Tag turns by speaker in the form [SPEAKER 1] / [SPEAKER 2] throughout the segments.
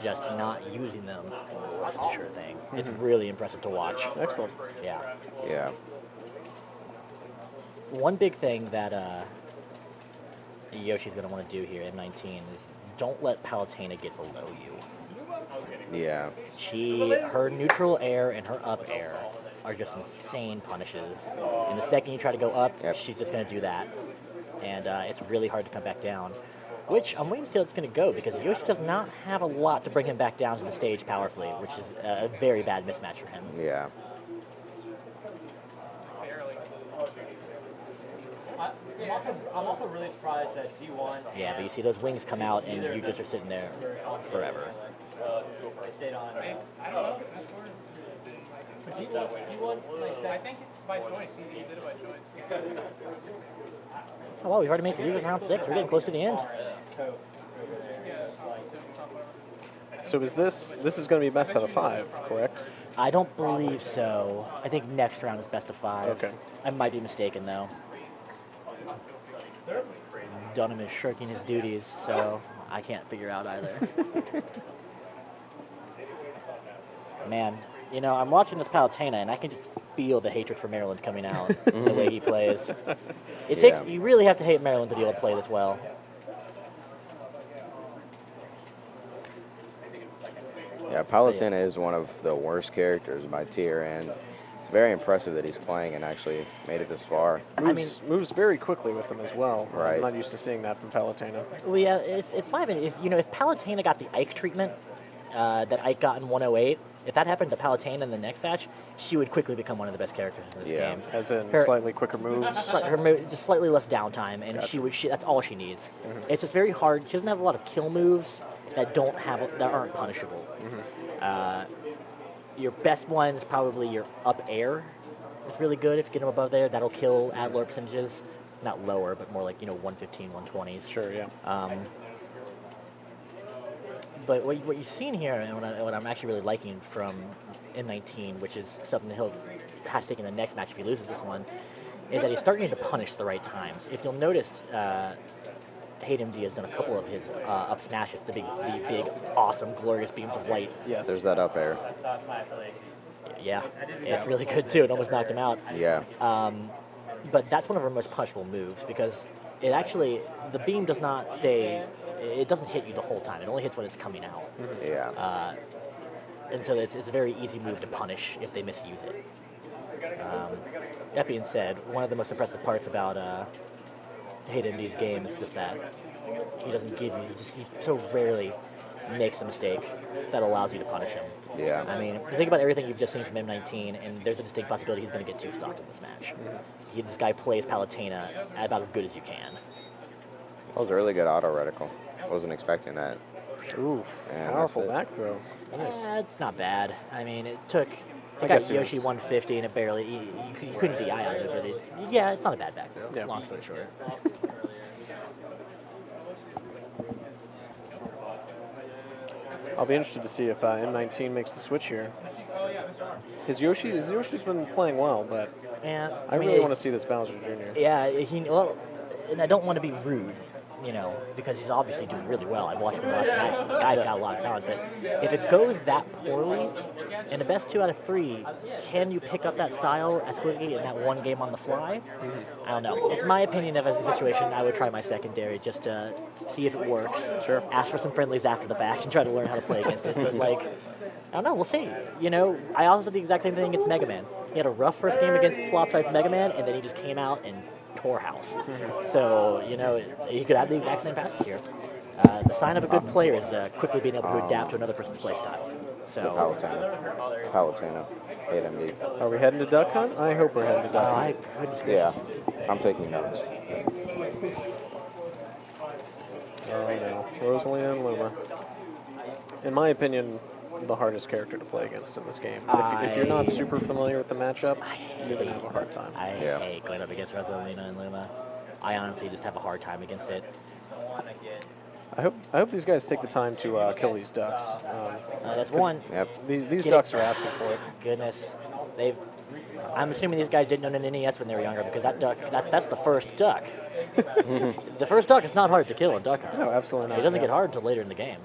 [SPEAKER 1] just not using them, that's a sure thing. It's really impressive to watch.
[SPEAKER 2] Excellent.
[SPEAKER 1] Yeah.
[SPEAKER 3] Yeah.
[SPEAKER 1] One big thing that Yoshi's going to want to do here, M19, is don't let Palutena get below you.
[SPEAKER 3] Yeah.
[SPEAKER 1] Her neutral air and her up air are just insane punishes. And the second you try to go up, she's just going to do that. And it's really hard to come back down. Which I'm waiting to see how it's going to go, because Yoshi does not have a lot to bring him back down to the stage powerfully, which is a very bad mismatch for him.
[SPEAKER 3] Yeah.
[SPEAKER 4] I'm also really surprised that G1.
[SPEAKER 1] Yeah, but you see those wings come out, and you just are sitting there forever.
[SPEAKER 4] They stayed on. I don't know. But G1, like, I think it's by choice. He did it by choice.
[SPEAKER 1] Oh, well, we've already made it to losers round 6. We're getting close to the end.
[SPEAKER 2] So this is going to be best out of 5, correct?
[SPEAKER 1] I don't believe so. I think next round is best of 5.
[SPEAKER 2] Okay.
[SPEAKER 1] I might be mistaken, though. Dunham is shirking his duties, so I can't figure out either. Man, you know, I'm watching this Palutena, and I can just feel the hatred for Maryland coming out the way he plays. It takes you really have to hate Maryland to be able to play this well.
[SPEAKER 3] Yeah, Palutena is one of the worst characters by tier, and it's very impressive that he's playing and actually made it this far.
[SPEAKER 2] Moves very quickly with them as well.
[SPEAKER 3] Right.
[SPEAKER 2] I'm not used to seeing that from Palutena.
[SPEAKER 1] Well, yeah, it's my opinion. If Palutena got the Ike treatment that Ike got in 108, if that happened to Palutena in the next patch, she would quickly become one of the best characters in this game.
[SPEAKER 2] As in slightly quicker moves.
[SPEAKER 1] Just slightly less downtime, and that's all she needs. It's just very hard. She doesn't have a lot of kill moves that aren't punishable. Your best one is probably your up air. It's really good if you get them above there. That'll kill at lower percentages. Not lower, but more like 115, 120s.
[SPEAKER 2] Sure, yeah.
[SPEAKER 1] But what you've seen here, and what I'm actually really liking from M19, which is something that he'll have to take in the next match if he loses this one, is that he's starting to punish the right times. If you'll notice, H8MD has done a couple of his up smashes, the big, awesome, glorious beams of light.
[SPEAKER 2] Yes.
[SPEAKER 3] There's that up air.
[SPEAKER 1] Yeah, it's really good too. It almost knocked him out.
[SPEAKER 3] Yeah.
[SPEAKER 1] But that's one of our most punishable moves, because it actually, the beam does not stay, it doesn't hit you the whole time. It only hits when it's coming out.
[SPEAKER 3] Yeah.
[SPEAKER 1] And so it's a very easy move to punish if they misuse it. That being said, one of the most impressive parts about H8MD's game is just that he doesn't give you, he so rarely makes a mistake that allows you to punish him.
[SPEAKER 3] Yeah.
[SPEAKER 1] I mean, think about everything you've just seen from M19, and there's a distinct possibility he's going to get two-stocked in this match. This guy plays Palutena about as good as you can.
[SPEAKER 3] That was a really good auto reticle. Wasn't expecting that.
[SPEAKER 2] Ooh,
[SPEAKER 3] And
[SPEAKER 2] powerful
[SPEAKER 3] that's
[SPEAKER 2] back throw. Nice.
[SPEAKER 1] It's not bad. I mean, it got
[SPEAKER 2] guess it
[SPEAKER 1] Yoshi
[SPEAKER 2] was-
[SPEAKER 1] 150, and it barely, you couldn't DI out of it, but yeah, it's not a bad back throw,
[SPEAKER 2] Yeah.
[SPEAKER 1] long story short.
[SPEAKER 2] I'll be interested to see if M19 makes the switch here. Yoshi's been playing well, but
[SPEAKER 1] And
[SPEAKER 2] I really want to see this Bowser Jr.
[SPEAKER 1] Yeah, and I don't want to be rude, because he's obviously doing really well. I've watched him last night. The guy's got a lot of talent, but if it goes that poorly, in the best 2 out of 3, can you pick up that style as quickly in that one game on the fly? I don't know. It's my opinion of as a situation, I would try my secondary just to see if it works.
[SPEAKER 2] Sure.
[SPEAKER 1] Ask for some friendlies after the fact and try to learn how to play against it. But I don't know. We'll see. I also did the exact same thing against Mega Man. He had a rough first game against Flopside's Mega Man, and then he just came out and tore house. So, you could have the exact same patterns here. The sign of a good player is quickly being able to adapt to another person's play style. So,
[SPEAKER 3] Palutena. H8MD.
[SPEAKER 2] Are we heading to Duck Hunt? I hope we're heading to Duck Hunt.
[SPEAKER 1] goodness
[SPEAKER 3] Yeah.
[SPEAKER 1] gracious.
[SPEAKER 3] I'm taking notes.
[SPEAKER 2] Oh no. Rosalina and Luma. In my opinion, the hardest character to play against in this game. If you're not super familiar with the matchup, you're going to have a hard time.
[SPEAKER 1] I hate going up against Rosalina and Luma. I honestly just have a hard time against it.
[SPEAKER 2] I hope these guys take the time to kill these ducks.
[SPEAKER 1] That's one.
[SPEAKER 3] Yep.
[SPEAKER 2] These ducks are asking for it.
[SPEAKER 1] Goodness. I'm assuming these guys didn't own an NES when they were younger, because that duck, that's the first duck. The first duck is not hard to kill in Duck Hunt.
[SPEAKER 2] No, absolutely not.
[SPEAKER 1] It doesn't
[SPEAKER 2] yeah.
[SPEAKER 1] get hard until later in the game.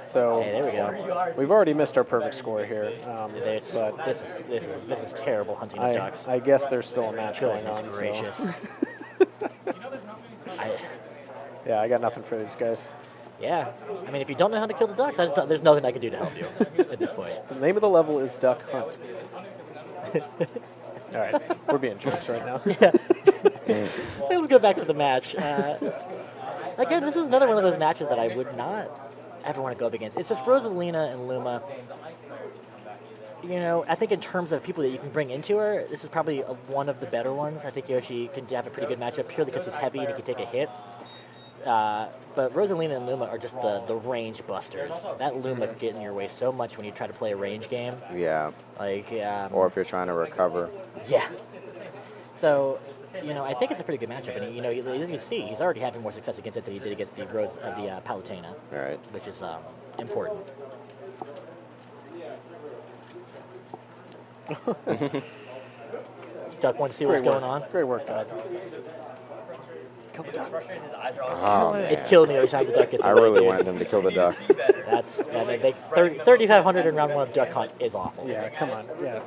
[SPEAKER 2] So
[SPEAKER 1] Hey, there we go.
[SPEAKER 2] we've already missed our perfect score here. But
[SPEAKER 1] This is terrible hunting of ducks.
[SPEAKER 2] I guess there's still a match going
[SPEAKER 1] Goodness
[SPEAKER 2] on.
[SPEAKER 1] gracious.
[SPEAKER 2] So
[SPEAKER 1] I,
[SPEAKER 2] yeah, I got nothing for these guys.
[SPEAKER 1] yeah, I mean, if you don't know how to kill the ducks, there's nothing I can do to help you at this point.
[SPEAKER 2] The name of the level is Duck Hunt. All right, we're being jerks right now.
[SPEAKER 1] Yeah. Let's go back to the match. Again, this is another one of those matches that I would not ever want to go up against. It's just Rosalina and Luma. You know, I think in terms of people that you can bring into her, this is probably one of the better ones. I think Yoshi can have a pretty good matchup purely because he's heavy and he can take a hit. But Rosalina and Luma are just the range busters. That Luma can get in your way so much when you try to play a range game.
[SPEAKER 3] Yeah.
[SPEAKER 1] Like,
[SPEAKER 3] Or if you're trying to recover.
[SPEAKER 1] yeah. So, you know, I think it's a pretty good matchup. And, you know, as you see, he's already having more success against it than he did against the Palutena,
[SPEAKER 3] Right.
[SPEAKER 1] which is important. Duck wants to see what's going on.
[SPEAKER 2] Great work, Doug. Kill the duck.
[SPEAKER 3] Oh, man.
[SPEAKER 1] It's killing me every time the duck gets
[SPEAKER 3] I
[SPEAKER 1] away,
[SPEAKER 3] really
[SPEAKER 1] dude.
[SPEAKER 3] wanted them to kill the duck.
[SPEAKER 1] That's, I mean, 3,500 in round one of Duck Hunt is awful.
[SPEAKER 2] Yeah, come on. Yeah.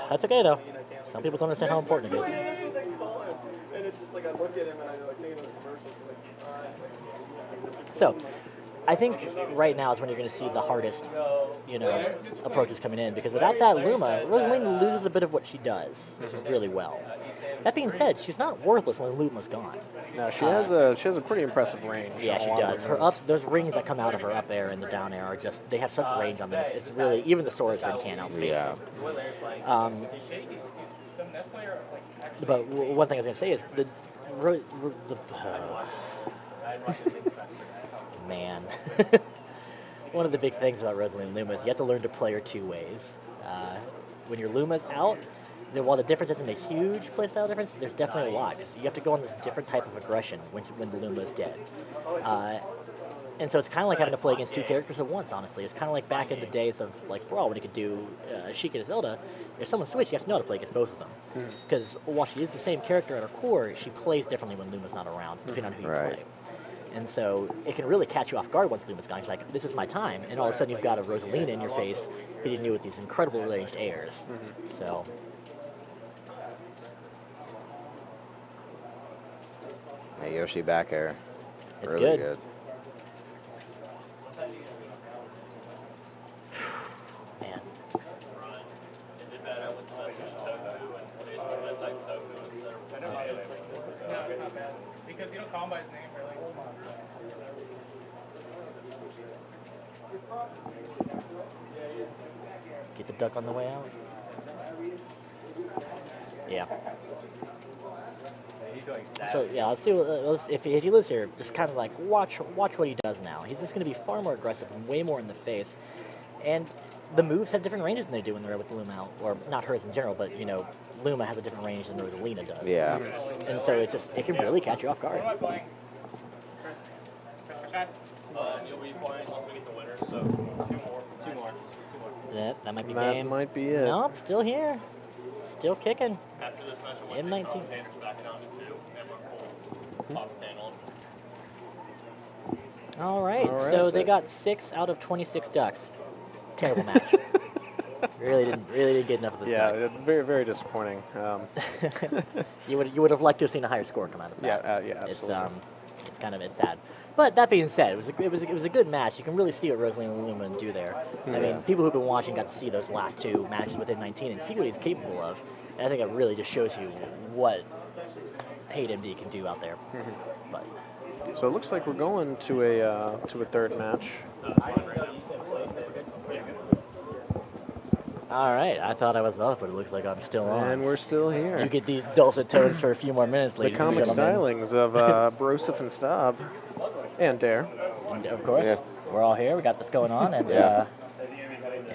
[SPEAKER 1] That's okay, though. Some people don't understand how important it is. So, I think right now is when you're going to see the hardest, you know, approaches coming in, because without that Luma, Rosalina loses a bit of what she does really well. That being said, she's not worthless when Luma's gone.
[SPEAKER 2] No, she has a pretty impressive range.
[SPEAKER 1] Yeah,
[SPEAKER 2] on a
[SPEAKER 1] she
[SPEAKER 2] lot of
[SPEAKER 1] does.
[SPEAKER 2] her
[SPEAKER 1] Her
[SPEAKER 2] moves.
[SPEAKER 1] those rings that come out of her up air and the down air are just, they have such range on them. It's really, even the swordsman can't outspace
[SPEAKER 3] Yeah.
[SPEAKER 1] them. But one thing I was going to say is man. One of the big things about Rosalina Luma is you have to learn to play her two ways. When your Luma's out, while the difference isn't a huge playstyle difference, there's definitely a lot. 'Cause you have to go on this different type of aggression when the Luma is dead. And so it's kind of like having to play against two characters at once, honestly. It's kind of like back in the days of, like, Brawl, when you could do Sheikah to Zelda. If someone switched, you have to know how to play against both of them. Because while she is the same character at her core, she plays differently when Luma's not around, depending on who you
[SPEAKER 3] Right.
[SPEAKER 1] play. And so it can really catch you off guard once Luma's gone. You're like, this is my time. And all of a sudden you've got a Rosalina in your face hitting you with these incredible ranged airs. So...
[SPEAKER 3] Hey, Yoshi back air.
[SPEAKER 1] It's
[SPEAKER 3] really
[SPEAKER 1] good. Man.
[SPEAKER 4] Because you don't call him by his name, really.
[SPEAKER 1] Get the duck on the way out. Yeah. So yeah, let's see. If he lives here, just kind of like watch what he does now. He's just going to be far more aggressive and way more in the face. And the moves have different ranges than they do when they're with Luma out, or not hers in general, but you know, Luma has a different range than Rosalina does.
[SPEAKER 3] Yeah.
[SPEAKER 1] And so it can really catch you off guard.
[SPEAKER 4] What am I playing? Chris, you'll be playing once we get the winner, so two more.
[SPEAKER 1] That might be
[SPEAKER 2] That
[SPEAKER 1] game.
[SPEAKER 2] might be it.
[SPEAKER 1] Nope, still here, still kicking.
[SPEAKER 4] After this match,
[SPEAKER 1] M19.
[SPEAKER 4] backing on to 2, and we're full top panel.
[SPEAKER 1] All right,
[SPEAKER 2] All right,
[SPEAKER 1] so
[SPEAKER 3] so-
[SPEAKER 1] they got 6 out of 26 ducks. Terrible match. really didn't get enough of those
[SPEAKER 2] Yeah,
[SPEAKER 1] ducks.
[SPEAKER 2] very, very disappointing.
[SPEAKER 1] You would have liked to have seen a higher score come out of
[SPEAKER 2] Yeah,
[SPEAKER 1] that.
[SPEAKER 2] yeah,
[SPEAKER 1] It's
[SPEAKER 2] absolutely.
[SPEAKER 1] it's sad. But that being said, it was a good match. You can really see what Rosalina and Luma do there. I mean, people who've been watching got to see those last 2 matches with M19 and see what he's capable of. And I think it really just shows you what H8MD can do out there. But
[SPEAKER 2] So it looks like we're going to a third match.
[SPEAKER 1] all right, I thought I was off, but it looks like I'm still on.
[SPEAKER 2] And we're still here.
[SPEAKER 1] You get these dulcet tones for a few more minutes,
[SPEAKER 2] the
[SPEAKER 1] ladies and
[SPEAKER 2] comic
[SPEAKER 1] gentlemen.
[SPEAKER 2] stylings of Broseph and Staub. And Dare.
[SPEAKER 1] And of course,
[SPEAKER 3] Yeah.
[SPEAKER 1] we're all here. We got this going on, and
[SPEAKER 3] Yeah.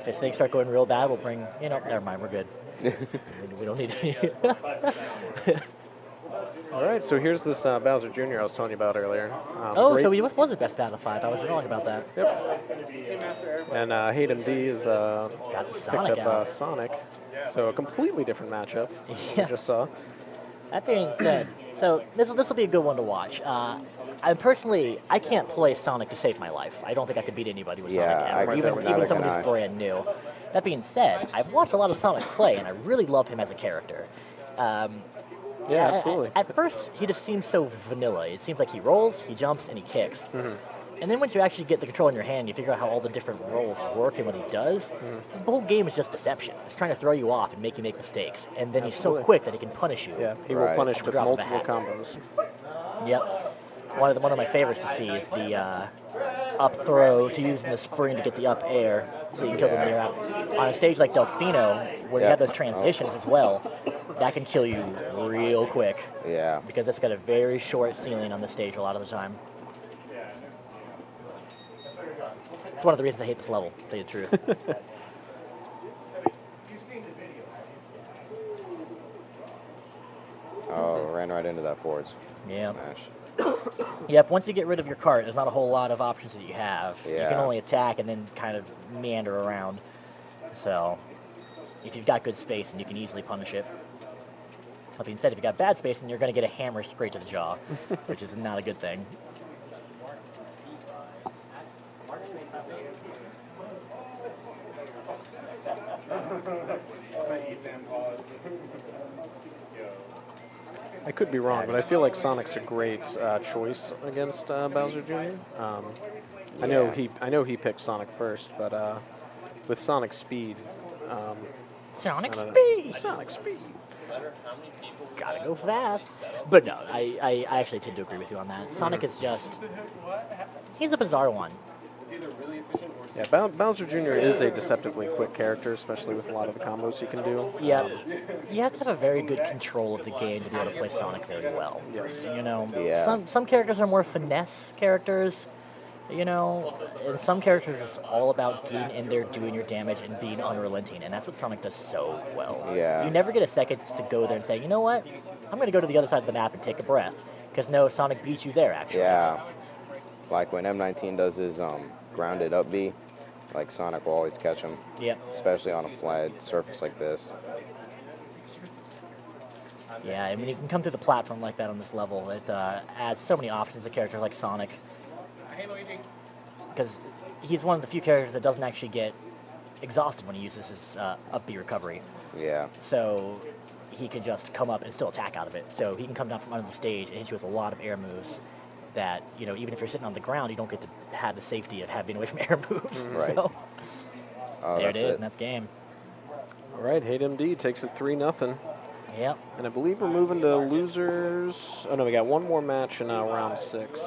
[SPEAKER 1] if things start going real bad, we'll bring. Never mind. We're good. we don't need to.
[SPEAKER 2] All right, so here's this Bowser Jr. I was telling you about earlier.
[SPEAKER 1] Oh,
[SPEAKER 2] great-
[SPEAKER 1] so he was the best Battle 5. I was wrong about that.
[SPEAKER 2] Yep. And H8MD has
[SPEAKER 1] Got the
[SPEAKER 2] picked
[SPEAKER 1] Sonic
[SPEAKER 2] up
[SPEAKER 1] out.
[SPEAKER 2] Sonic. So a completely different matchup.
[SPEAKER 1] Yeah.
[SPEAKER 2] We just saw.
[SPEAKER 1] That being said, so this will be a good one to watch. personally, I can't play Sonic to save my life. I don't think I could beat anybody with
[SPEAKER 3] Yeah,
[SPEAKER 1] Sonic,
[SPEAKER 3] I
[SPEAKER 1] ever,
[SPEAKER 3] couldn't,
[SPEAKER 1] even
[SPEAKER 3] neither
[SPEAKER 1] someone
[SPEAKER 3] can
[SPEAKER 1] who's
[SPEAKER 3] I.
[SPEAKER 1] brand new. That being said, I've watched a lot of Sonic play, and I really love him as a character.
[SPEAKER 2] Yeah, absolutely.
[SPEAKER 1] At first, he just seems so vanilla. It seems like he rolls, he jumps, and he kicks. And then once you actually get the control in your hand, you figure out how all the different rolls work and what he does. The whole game is just deception. It's trying to throw you off and make you make mistakes. And then he's so
[SPEAKER 2] Absolutely.
[SPEAKER 1] quick that he can punish you.
[SPEAKER 2] Yeah, he will
[SPEAKER 3] Right.
[SPEAKER 2] punish with
[SPEAKER 1] Drop of a
[SPEAKER 2] multiple
[SPEAKER 1] hat.
[SPEAKER 2] combos.
[SPEAKER 1] Yep. One of my favorites to see is the up throw to use in the spring to get the up air, so you can kill them when you're out. On a stage like Delfino, where you
[SPEAKER 3] Yep.
[SPEAKER 1] have those transitions as well, that can kill you real quick
[SPEAKER 3] Yeah.
[SPEAKER 1] because it's got a very short ceiling on the stage a lot of the time. It's one of the reasons I hate this level, to tell you the truth.
[SPEAKER 3] Oh, ran right into that forwards
[SPEAKER 1] Yeah.
[SPEAKER 3] smash.
[SPEAKER 1] Yep, once you get rid of your cart, there's not a whole lot of options that you have. You can
[SPEAKER 3] Yeah.
[SPEAKER 1] only attack and then kind of meander around. So, if you've got good space, and you can easily punish it. That being said, if you've got bad space, then you're going to get a hammer straight to the jaw, which is not a good thing.
[SPEAKER 2] I could be wrong, but I feel like Sonic's a great choice against Bowser Jr. I know he picked Sonic first, but with Sonic Speed,
[SPEAKER 1] Sonic
[SPEAKER 2] I don't know.
[SPEAKER 1] speed!
[SPEAKER 2] Sonic Speed.
[SPEAKER 1] Gotta go fast. But no, I actually tend to agree with you on that. Sonic is just... He's a bizarre one.
[SPEAKER 2] Yeah, Bowser Jr. is a deceptively quick character, especially with a lot of the combos he can do.
[SPEAKER 1] Yeah, you have to have a very good control of the game to be able to play Sonic very well.
[SPEAKER 2] Yes.
[SPEAKER 1] You know,
[SPEAKER 3] Yeah.
[SPEAKER 1] some characters are more finesse characters, you know, and some characters are just all about getting in there, doing your damage, and being unrelenting, and that's what Sonic does so well.
[SPEAKER 3] Yeah.
[SPEAKER 1] You never get a second to go there and say, you know what, I'm going to go to the other side of the map and take a breath, because no, Sonic beats you there, actually.
[SPEAKER 3] Yeah. Like when M19 does his grounded up B, like Sonic will always catch him,
[SPEAKER 1] Yep.
[SPEAKER 3] especially on a flat surface like this.
[SPEAKER 1] Yeah, I mean, you can come through the platform like that on this level. It adds so many options to characters like Sonic. Because he's one of the few characters that doesn't actually get exhausted when he uses his up B recovery.
[SPEAKER 3] Yeah.
[SPEAKER 1] So he can just come up and still attack out of it. So he can come down from under the stage and hit you with a lot of air moves that, you know, even if you're sitting on the ground, you don't get to have the safety of having away from air moves.
[SPEAKER 3] Right.
[SPEAKER 1] So
[SPEAKER 3] Oh,
[SPEAKER 1] there it
[SPEAKER 3] that's
[SPEAKER 1] is, and that's game.
[SPEAKER 2] All right, H8MD takes it 3-0.
[SPEAKER 1] Yep.
[SPEAKER 2] And I believe we're moving to losers. Oh, no, we got one more match in round 6.